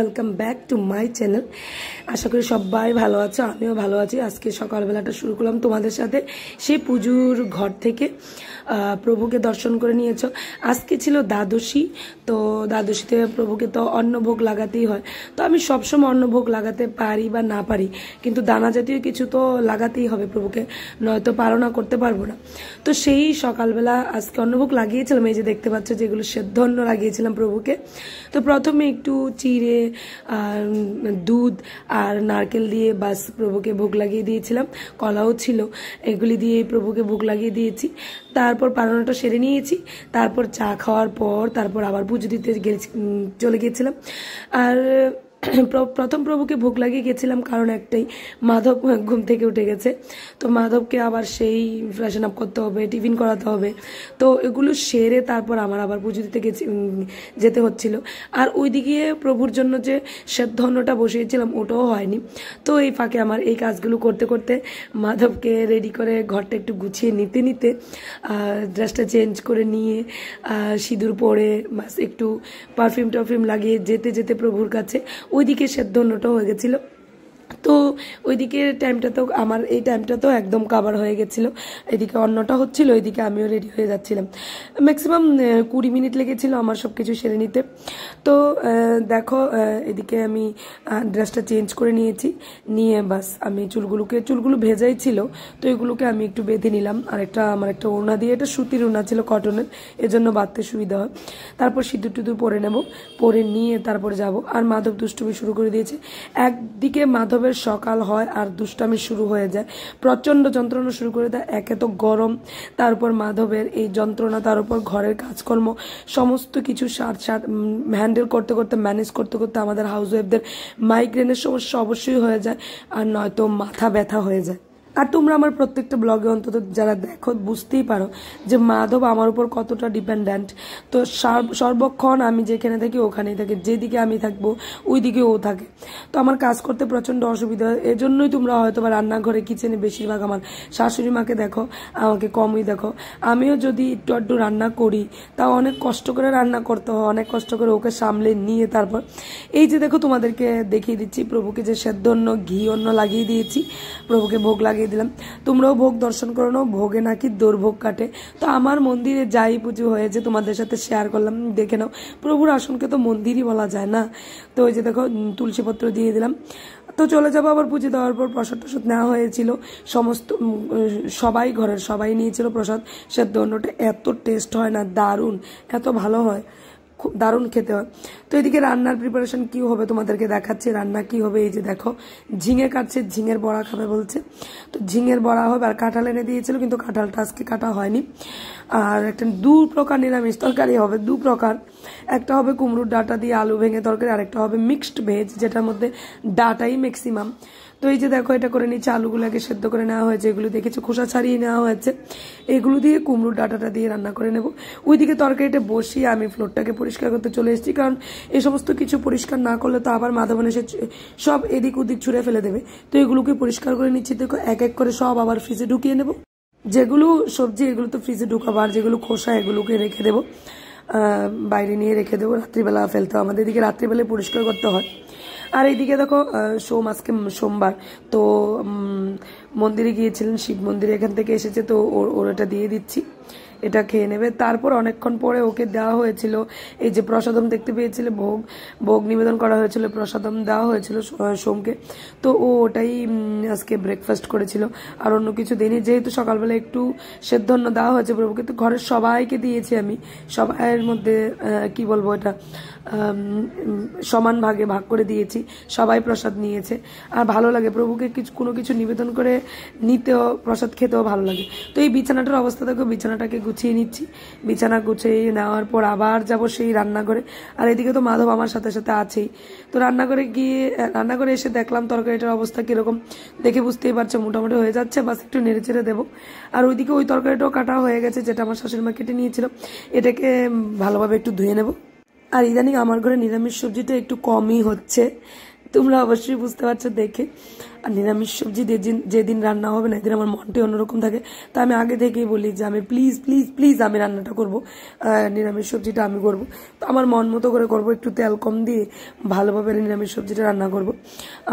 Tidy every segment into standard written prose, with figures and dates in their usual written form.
Welcome back to my channel. আশা করি সবাই ভালো আছো, আমিও ভালো আছি। আজকে সকালবেলাটা শুরু করলাম তোমাদের সাথে সেই পুজোর ঘর থেকে। প্রভুকে দর্শন করে নিয়েছো। আজকে ছিল দ্বাদশী, তো দ্বাদশীতে প্রভুকে তো অন্নভোগ লাগাতেই হয়। তো আমি সবসময় অন্নভোগ লাগাতে পারি বা না পারি, কিন্তু দানা জাতীয় কিছু তো লাগাতেই হবে প্রভুকে, নয়তো পালনা করতে পারবো না। তো সেই সকালবেলা আজকে অন্নভোগ লাগিয়েছিলাম, এই যে দেখতে পাচ্ছ যেগুলো সেদ্ধ অন্ন লাগিয়েছিলাম প্রভুকে। তো প্রথমে একটু চিড়ে দুধ আর নারকেল দিয়ে বাস প্রভুকে ভোগ লাগিয়ে দিয়েছিলাম। কলাও ছিল, এগুলি দিয়ে প্রভুকে ভোগ লাগিয়ে দিয়েছি। তারপর পালনটা সেরে নিয়েছি। তারপর চা খাওয়ার পর তারপর আবার পুজো দিতে চলে গিয়েছিলাম। আর প্রথম প্রভুকে ভোগ লাগিয়ে গেছিলাম কারণ একটাই, মাধব ঘুম থেকে উঠে গেছে। তো মাধবকে আবার সেই ফ্রেশন আপ করতে হবে, টিফিন করাতে হবে। তো এগুলো সেরে তারপর আমার আবার পুজো দিতে যেতে হচ্ছিল। আর ওইদিকে প্রভুর জন্য যে সেদ্ধ অন্নটা বসিয়েছিলাম ওটাও হয়নি। তো এই ফাঁকে আমার এই কাজগুলো করতে করতে মাধবকে রেডি করে ঘরটা একটু গুছিয়ে নিতে নিতে ড্রেসটা চেঞ্জ করে নিয়ে সিঁদুর পরে বাস একটু পারফিউম টারফিউম লাগিয়ে যেতে যেতে প্রভুর কাছে ওইদিকে সেদ্ধ অন্নটা হয়ে গেছিলো। তো ওইদিকে টাইমটাতেও আমার এই টাইমটাতেও একদম কাভার হয়ে গেছিলো। এদিকে অন্নটা হচ্ছিল, ওইদিকে আমিও রেডি হয়ে যাচ্ছিলাম। ম্যাক্সিমাম 20 মিনিট লেগেছিল আমার সব কিছু সেরে নিতে। তো দেখো এদিকে আমি ড্রেসটা চেঞ্জ করে নিয়েছি, নিয়ে বাস আমি চুলগুলো ভেজাই ছিল, তো এগুলোকে আমি একটু বেঁধে নিলাম। আর আমার একটা ওড়না দিয়ে, এটা সুতির ওড়না ছিল কটনের, এজন্য বাঁধতে সুবিধা হয়। তারপর সিঁদুর টিঁদুর পরে নেব, পরে নিয়ে তারপর যাব। আর মাধব দুষ্টুমি শুরু করে দিয়েছে। একদিকে মাধবের সকাল হয় আর দুষ্টামি শুরু হয়ে যায়, প্রচন্ড যন্ত্রণা শুরু করে দেয়। একে তো গরম, তার উপর মাধবের এই যন্ত্রণা, তার উপর ঘরের কাজকর্ম, সমস্ত কিছু হ্যান্ডেল করতে করতে, ম্যানেজ করতে করতে আমাদের হাউস ওয়াইফদের মাইগ্রেনের সমস্যা অবশ্যই হয়ে যায়, আর নয়তো মাথা ব্যথা হয়ে যায়। আর তোমরা আমার প্রত্যেকটা ব্লগে অন্তত যারা দেখো বুঝতেই পারো যে মাধব আমার উপর কতটা ডিপেন্ডেন্ট। তো সর্বক্ষণ আমি যেখানে থাকি ওখানেই থাকে, যেদিকে আমি থাকবো ওইদিকে ও থাকে। তো আমার কাজ করতে প্রচণ্ড অসুবিধা হয়। এজন্যই তোমরা হয়তো বা রান্নাঘরে কিচেনে বেশিরভাগ আমার শাশুড়ি মাকে দেখো, আমাকে কমই দেখো। আমিও যদি একটু একটু রান্না করি তাও অনেক কষ্ট করে রান্না করতে হয়, অনেক কষ্ট করে ওকে সামলে নিয়ে তারপর এই যে দেখো তোমাদেরকে দেখিয়ে দিচ্ছি প্রভুকে যে সেদ্ধ অন্ন ঘি অন্ন লাগিয়ে দিয়েছি, প্রভুকে ভোগ লাগিয়ে দিলাম। তোমরাও ভোগ দর্শন করো না, ভোগে নাকি দুর্ভোগ কাটে। তো আমার মন্দিরে যাই পুজো হয়েছে তোমাদের সাথে শেয়ার করলাম, দেখে নাও। প্রভুর আসনকে তো মন্দিরই বলা যায় না। তো ওই যে দেখো তুলসীপত্র দিয়ে দিলাম। তো চলে যাবো আবার পুজো দেওয়ার পর। প্রসাদ টসাদ নেওয়া হয়েছিল, সমস্ত ঘরের সবাই নিয়েছিল প্রসাদ। সেদ্ধ অন্নটা এত টেস্ট হয় না, দারুণ, এত ভালো হয়, খুব দারুণ খেতে হয়। তো এদিকে রান্নার প্রিপারেশন কি হবে তোমাদেরকে দেখাচ্ছি। রান্না কি হবে, এই যে দেখো ঝিঙে কাটছে, ঝিঙের বড়া খাবে বলছে, তো ঝিঙের বড়া হবে। আর কাঁঠাল এনে দিয়েছিল, কিন্তু কাঁঠালটা আজকে কাটা হয়নি। আর একটা 2 প্রকার নিরামিষ তরকারি হবে, 2 প্রকার। একটা হবে কুমড়োর ডাঁটা দিয়ে আলু ভেঙে তরকারি, আর একটা হবে মিক্সড ভেজ, যেটার মধ্যে ডাঁটাই ম্যাক্সিমাম। তো এই যে দেখো এটা করে নিচ্ছে, আলুগুলোকে সেদ্ধ করে নেওয়া হয়েছে, এগুলো দেখেছো খোসা ছাড়িয়ে নেওয়া হয়েছে। এগুলো দিয়ে কুমড়োর ডাঁটাটা দিয়ে রান্না করে নেব। ওইদিকে তরকারিটা বসিয়ে আমি ফ্লোরটাকে পরিষ্কার করতে চলে এসেছি, কারণ এই সমস্ত কিছু পরিষ্কার না করলে তো আবার মাধবন এসে সব এদিক ওদিক ছুঁড়ে ফেলে দেবে। তো এগুলোকে পরিষ্কার করে নিচ্ছি। দেখো এক এক করে সব আবার ফ্রিজে ঢুকিয়ে নেব। যেগুলো সবজি এগুলো তো ফ্রিজে ঢুকাবো, আর যেগুলো খোসা এগুলোকে রেখে দেবো, বাইরে নিয়ে রেখে দেবো, রাত্রিবেলা ফেলতে হবে। আমাদের এদিকে রাত্রিবেলায় পরিষ্কার করতে হয়। আর এইদিকে দেখো আজকে সোমবার, তো মন্দিরে গিয়েছিলেন, শিব মন্দিরে, এখান থেকে এসেছে, তো ওর এটা দিয়ে দিচ্ছি, এটা খেয়ে নেবে। তারপর অনেকক্ষণ পরে ওকে দেওয়া হয়েছিল এই যে প্রসাদম, দেখতে পেয়েছিল, ভোগ নিবেদন করা হয়েছিল, প্রসাদম দেওয়া হয়েছিল সোমকে। তো ওটাই আজকে ব্রেকফাস্ট করেছিল, আর অন্য কিছু দিইনি। যেহেতু সকালবেলা একটু সেদ্ধ অন্ন দেওয়া হয়েছে প্রভুকে, তো ঘরের সবাইকে দিয়েছি আমি। সবাইয়ের মধ্যে কি বলবো, এটা সমান ভাগে ভাগ করে দিয়েছি, সবাই প্রসাদ নিয়েছে। আর ভালো লাগে প্রভুকে কোনো কিছু নিবেদন করে নিতেও, প্রসাদ খেতেও ভালো লাগে। তো এই বিছানাটার অবস্থা দেখো, বিছানাটাকে গুছিয়ে নিচ্ছি। বিছানা গুছিয়ে নেওয়ার পর আবার যাব সেই রান্নাঘরে। আর এদিকে তো মাধব আমার সাথে সাথে আছেই। তো রান্নাঘরে এসে দেখলাম তরকারিটার অবস্থা কিরকম, দেখে বুঝতেই পারছো মোটামুটি হয়ে যাচ্ছে, বাস একটু নেড়ে চেড়ে দেবো। আর ওইদিকে ওই তরকারিটাও কাটা হয়ে গেছে, যেটা আমার শাশুড়ি মা কেটে নিয়েছিল। এটাকে ভালোভাবে একটু ধুয়ে নেব। আর ইদানিং আমার ঘরে নিরামিষ সবজিটা একটু কমই হচ্ছে, তোমরা অবশ্যই বুঝতে পারছো দেখে। আর নিরামিষ সবজি যেদিন রান্না হবে না, এদিন আমার মনটাই অন্যরকম থাকে। তা আমি আগে থেকেই বলি যে আমি প্লিজ প্লিজ প্লিজ আমি রান্নাটা করবো, নিরামিষ সবজিটা আমি করবো। তো আমার মন মতো করে করবো, একটু তেল কম দিয়ে ভালোভাবে নিরামিষ সবজিটা রান্না করব।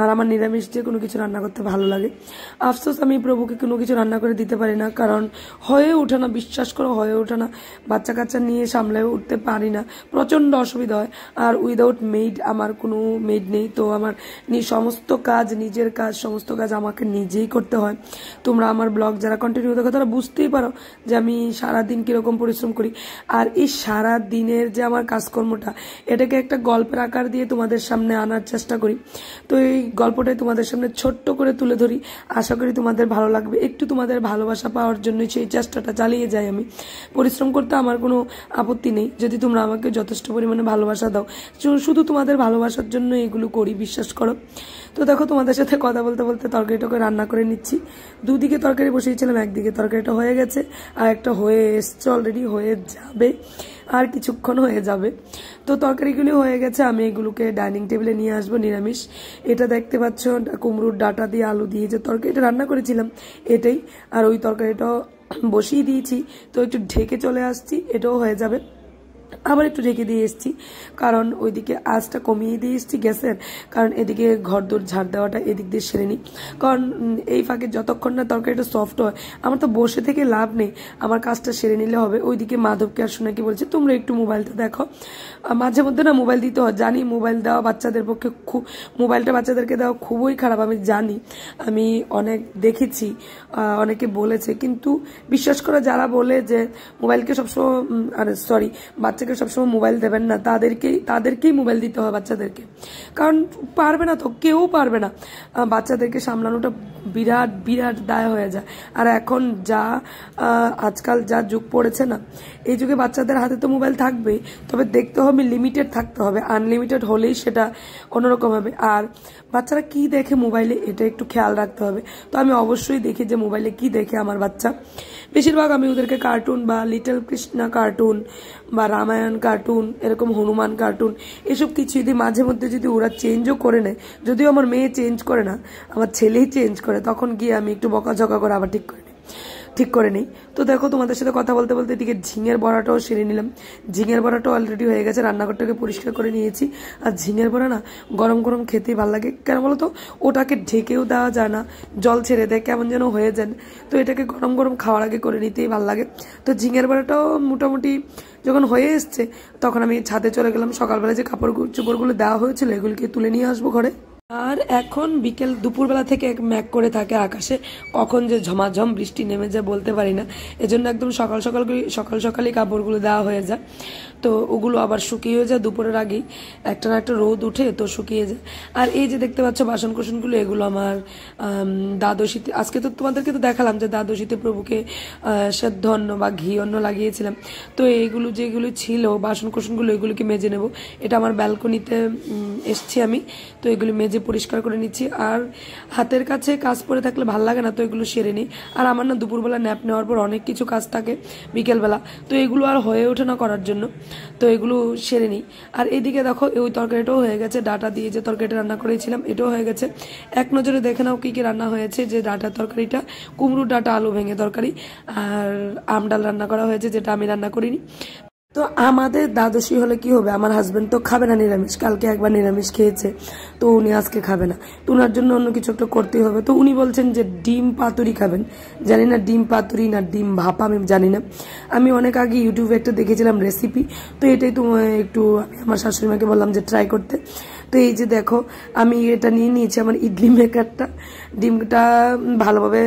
আর আমার নিরামিষ যে কোনো কিছু রান্না করতে ভালো লাগে। আফসোস আমি প্রভুকে কোনো কিছু রান্না করে দিতে পারি না, কারণ হয়ে ওঠে না, বিশ্বাস করো হয়ে ওঠে না। বাচ্চা কাচ্চা নিয়ে সামলে উঠতে পারি না, প্রচণ্ড অসুবিধা হয়। আর উইদাউট মেড, আমার কোনো মেড নেই, তো আমার সমস্ত কাজ, নিজের কাজ, সমস্ত কাজ আমাকে নিজেই করতে হয়। তোমরা আমার ব্লগ যারা কন্টিনিউ দেখো তারা বুঝতেই পারো যে আমি সারাদিন কীরকম পরিশ্রম করি। আর এই সারা দিনের যে আমার কাজকর্মটা, এটাকে একটা গল্পের আকার দিয়ে তোমাদের সামনে আনার চেষ্টা করি। তো এই গল্পটাই তোমাদের সামনে ছোট্ট করে তুলে ধরি, আশা করি তোমাদের ভালো লাগবে। একটু তোমাদের ভালোবাসা পাওয়ার জন্য সেই চেষ্টাটা চালিয়ে যাই আমি। পরিশ্রম করতে আমার কোনো আপত্তি নেই, যদি তোমরা আমাকে যথেষ্ট পরিমাণে ভালোবাসা দাও। শুধু তোমাদের ভালোবাসার জন্য এগুলো করি, বিশ্বাস করো। তো দেখো, তোমাদের সাথে কথা বলতে বলতে তরকারিটাকে রান্না করে নিচ্ছি। দুদিকে তরকারি বসিয়েছিলাম, একদিকে তরকারিটা হয়ে গেছে, আর একটা হয়ে এসছে, অলরেডি হয়ে যাবে, আর কিছুক্ষণ হয়ে যাবে। তো তরকারিগুলি হয়ে গেছে, আমি এগুলোকে ডাইনিং টেবিলে নিয়ে আসবো। নিরামিষ এটা দেখতে পাচ্ছ, কুমড়োর ডাটা দিয়ে আলু দিয়ে যে তরকারিটা রান্না করেছিলাম এটাই। আর ওই তরকারিটাও বসিয়ে দিয়েছি, তো একটু ঢেকে চলে আসছি, এটাও হয়ে যাবে। আবার একটু ঢেকে দিয়ে এসেছি, কারণ ওইদিকে আঁচটা কমিয়ে দিয়ে এসেছি গ্যাসের, কারণ এদিকে ঘর দোর ঝাড় দেওয়াটা এদিক দিয়ে সেরে নিই। কারণ এই ফাঁকে যতক্ষণ না তরকারিটা সফট হয়, আমার তো বসে থেকে লাভ নেই, আমার কাজটা সেরে নিলে হবে। ওইদিকে মাধবকে আর সোনাকে বলছে তোমরা একটু মোবাইলটা দেখো। মাঝে মধ্যে না মোবাইল দিতে হয়, জানি মোবাইল দেওয়া বাচ্চাদের পক্ষে খুব, মোবাইলটা বাচ্চাদেরকে দেওয়া খুবই খারাপ, আমি জানি, আমি অনেক দেখেছি, অনেকে বলেছে। কিন্তু বিশ্বাস করে যারা বলে যে মোবাইলকে সবসময়, আরে সরি, বাচ্চাকে সবসময় মোবাইল দেবেন না, তাদেরকেই মোবাইল দিতে হয় বাচ্চাদেরকে, কারণ পারবে না তো, কেউ পারবে না। বাচ্চাদেরকে সামলানোটা বিরাট বিরাট দায় হয়ে যায়। আর এখন যা আজকাল যা যুগ পড়েছে না, এই যুগে বাচ্চাদের হাতে তো মোবাইল থাকবেই, তবে দেখতে হবে লিমিটেড থাকতে হবে, আনলিমিটেড হলেই সেটা অন্যরকম হবে। আর বাচ্চারা কি দেখে মোবাইলে, এটা একটু খেয়াল রাখতে হবে। তো আমি অবশ্যই দেখি যে মোবাইলে কি দেখে আমার বাচ্চা। বেশিরভাগ আমি ওদেরকে কার্টুন বা লিটল কৃষ্ণা কার্টুন বা রামায়ণ কার্টুন, এরকম হনুমান কার্টুন, এসব কিছু যদি মাঝে মধ্যে যদি ওরা চেঞ্জও করে নেয়, যদিও আমার মেয়ে চেঞ্জ করে না, আমার ছেলেই চেঞ্জ করে, তখন গিয়ে আমি একটু বকাঝকা করে আবার ঠিক করে নিই। তো দেখো, তোমাদের সাথে কথা বলতে বলতে এদিকে ঝিঙের বড়াটাও সেরে নিলাম। ঝিঙের বড়াটাও অলরেডি হয়ে গেছে, রান্নাঘরটাকে পরিষ্কার করে নিয়েছি। আর ঝিঙের বড়া না গরম গরম খেতেই ভালো লাগে, কেন বলো তো, ওটাকে ঢেকেও দেওয়া যায় না, জল ছেড়ে দেয়, কেমন যেন হয়ে যায়। তো এটাকে গরম গরম খাওয়ার আগে করে নিতেই ভালো লাগে। তো ঝিঙের বড়াটাও মোটামুটি যখন হয়ে এসছে, তখন আমি ছাদে চলে গেলাম। সকালবেলা যে কাপড় চোপড়গুলো দেওয়া হয়েছিল এগুলিকে তুলে নিয়ে আসবো ঘরে। আর এখন বিকেল দুপুরবেলা থেকে এক ম্যাক করে থাকে আকাশে, কখন যে ঝমাঝম বৃষ্টি নেমে যায় বলতে পারি না। এজন্য একদম সকাল সকালই কাপড়গুলো দেওয়া হয়ে যায়, তো ওগুলো আবার শুকিয়ে যায় দুপুরের আগেই, একটা না একটা রোদ উঠে তো শুকিয়ে যায়। আর এই যে দেখতে পাচ্ছ বাসন কোসনগুলো, এগুলো আমার দ্বাদশীতে, আজকে তো তোমাদেরকে তো দেখালাম যে দ্বাদশীতে প্রভুকে সেদ্ধ অন্ন বা ঘি অন্ন লাগিয়েছিলাম। তো এইগুলো যেগুলো ছিল বাসন কোসনগুলো, এগুলোকে মেজে নেব। এটা আমার ব্যালকনিতে এসছি আমি, তো এগুলো মেজে পরিষ্কার করে নিচ্ছি। আর হাতের কাছে কাজ পড়ে থাকলে ভাল লাগে না, তো এগুলো সেরে নিই। আর আমার না দুপুরবেলা ন্যাপ নেওয়ার পর অনেক কিছু কাজ থাকে বিকেলবেলা, তো এগুলো আর হয়ে ওঠে না করার জন্য, তো এগুলো সেরে নিই। আর এদিকে দেখো, ওই তরকারিটাও হয়ে গেছে, ডাটা দিয়ে যে তরকারিটা রান্না করেছিলাম এটাও হয়ে গেছে। এক নজরে দেখে নাও কি কি রান্না হয়েছে। যে ডাটার তরকারিটা, কুমড়োর ডাটা আলু ভেঙে তরকারি, আর আম ডাল রান্না করা হয়েছে, যেটা আমি রান্না করিনি। তো আমাদের দ্বাদশী হলে কি হবে, আমার হাজবেন্ড তো খাবে না নিরামিষ, কালকে একবার নিরামিষ খেয়েছে, তো উনি আজকে খাবে না, তো ওনার জন্য অন্য কিছু একটা করতেই হবে। তো উনি বলছেন যে ডিম পাতুরি খাবেন, জানি না ডিম পাতুরি না ডিম ভাপা, আমি জানি না। আমি অনেক আগে ইউটিউবে একটা দেখেছিলাম রেসিপি, তো এটাই তো একটু আমি আমার শাশুড়িমাকে বললাম যে ট্রাই করতে। তো এই যে দেখো, আমি এটা নিয়ে নিয়েছি আমার ইডলি মেকারটা, ডিমটা ভালোভাবে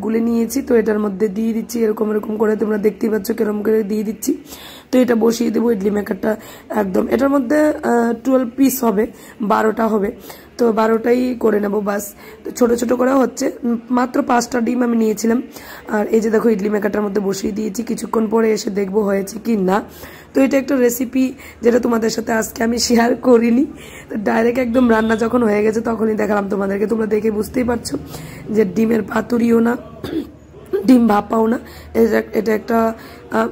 গুলে নিয়েছি, তো এটার মধ্যে দিয়ে দিচ্ছি এরকম এরকম করে, তোমরা দেখতেই পাচ্ছ কেরকম করে দিয়ে দিচ্ছি। তো এটা বসিয়ে দেবো ইডলি মেকারটা একদম, এটার মধ্যে 12 পিস হবে, 12টা হবে, তো 12টাই করে নেবো বাস। তো ছোটো ছোটো করে হচ্ছে, মাত্র 5টা ডিম আমি নিয়েছিলাম। আর এই যে দেখো ইডলি মেকারটার মধ্যে বসিয়ে দিয়েছি, কিছুক্ষণ পরে এসে দেখবো হয়েছে কি না। তো এটা একটা রেসিপি যেটা তোমাদের সাথে আজকে আমি শেয়ার করিনি, তো ডাইরেক্ট একদম রান্না যখন হয়ে গেছে তখনই দেখালাম তোমাদেরকে। তোমরা দেখে বুঝতেই পারছো যে ডিমের পাতুরিও না, ডিম ভাপাও না, এটা একটা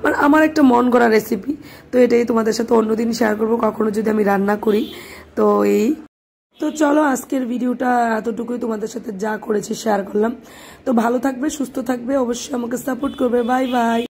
মানে আমার একটা মন করা রেসিপি। তো এটাই তোমাদের সাথে অন্যদিন শেয়ার করবো কখনো যদি আমি রান্না করি। তো এই তো চলো আজকের ভিডিওটা এতটুকুই, তোমাদের সাথে যা করেছি শেয়ার করলাম। তো ভালো থাকবে, সুস্থ থাকবে, অবশ্যই আমাকে সাপোর্ট করবে। Bye bye.